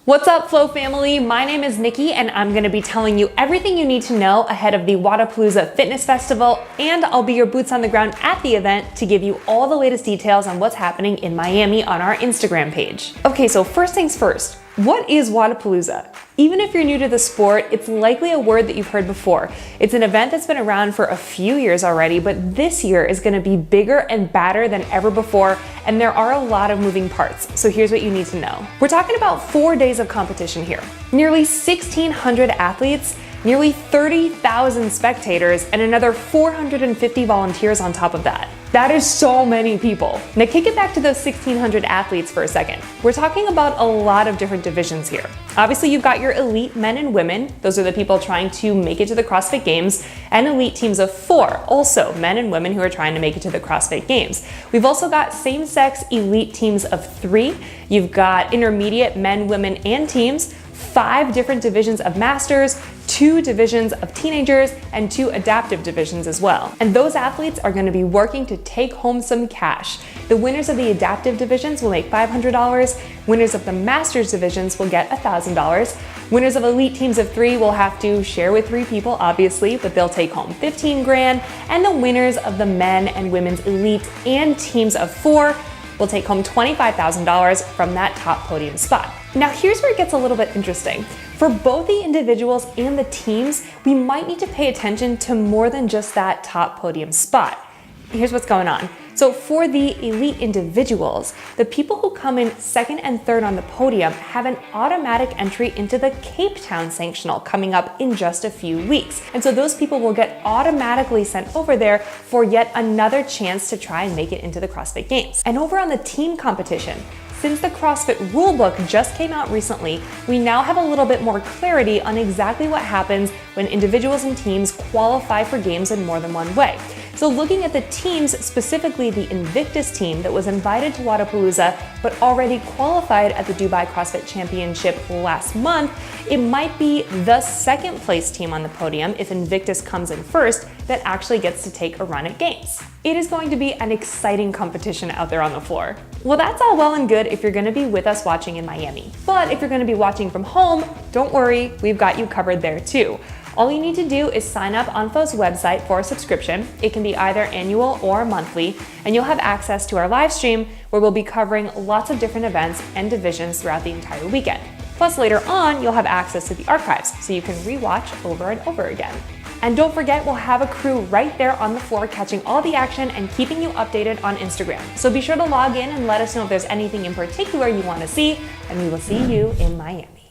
What's up, Flow family? My name is Nikki, and I'm gonna be telling you everything you need to know ahead of the Wodapalooza Fitness Festival, and I'll be your boots on the ground at the event to give you all the latest details on what's happening in Miami on our Instagram page. Okay, so first things first, what is Wodapalooza? Even if you're new to the sport, it's likely a word that you've heard before. It's an event that's been around for a few years already, but this year is gonna be bigger and badder than ever before, and there are a lot of moving parts. So here's what you need to know. We're talking about 4 days of competition here. Nearly 1,600 athletes, nearly 30,000 spectators, and another 450 volunteers on top of that. That is so many people. Now kick it back to those 1,600 athletes for a second. We're talking about a lot of different divisions here. Obviously, you've got your elite men and women. Those are the people trying to make it to the CrossFit Games, and elite teams of 4, also men and women who are trying to make it to the CrossFit Games. We've also got same-sex elite teams of 3. You've got intermediate men, women, and teams, 5 different divisions of masters, 2 divisions of teenagers, and 2 adaptive divisions as well. And those athletes are going to be working to take home some cash. The winners of the adaptive divisions will make $500. Winners of the masters divisions will get $1,000. Winners of elite teams of 3 will have to share with 3 people, obviously, but they'll take home 15 grand. And the winners of the men and women's elite and teams of 4 will take home $25,000 from that top podium spot. Now here's where it gets a little bit interesting. For both the individuals and the teams, we might need to pay attention to more than just that top podium spot. Here's what's going on. So for the elite individuals, the people who come in 2nd and 3rd on the podium have an automatic entry into the Cape Town Sanctional coming up in just a few weeks. And so those people will get automatically sent over there for yet another chance to try and make it into the CrossFit Games. And over on the team competition, since the CrossFit rulebook just came out recently, we now have a little bit more clarity on exactly what happens when individuals and teams qualify for games in more than one way. So looking at the teams, specifically the Invictus team that was invited to Wodapalooza but already qualified at the Dubai CrossFit Championship last month, it might be the 2nd place team on the podium, if Invictus comes in first, that actually gets to take a run at games. It is going to be an exciting competition out there on the floor. Well, that's all well and good if you're gonna be with us watching in Miami. But if you're gonna be watching from home, don't worry, we've got you covered there too. All you need to do is sign up on FO's website for a subscription. It can be either annual or monthly, and you'll have access to our live stream where we'll be covering lots of different events and divisions throughout the entire weekend. Plus later on, you'll have access to the archives so you can rewatch over and over again. And don't forget, we'll have a crew right there on the floor catching all the action and keeping you updated on Instagram. So be sure to log in and let us know if there's anything in particular you want to see, and we will see you in Miami.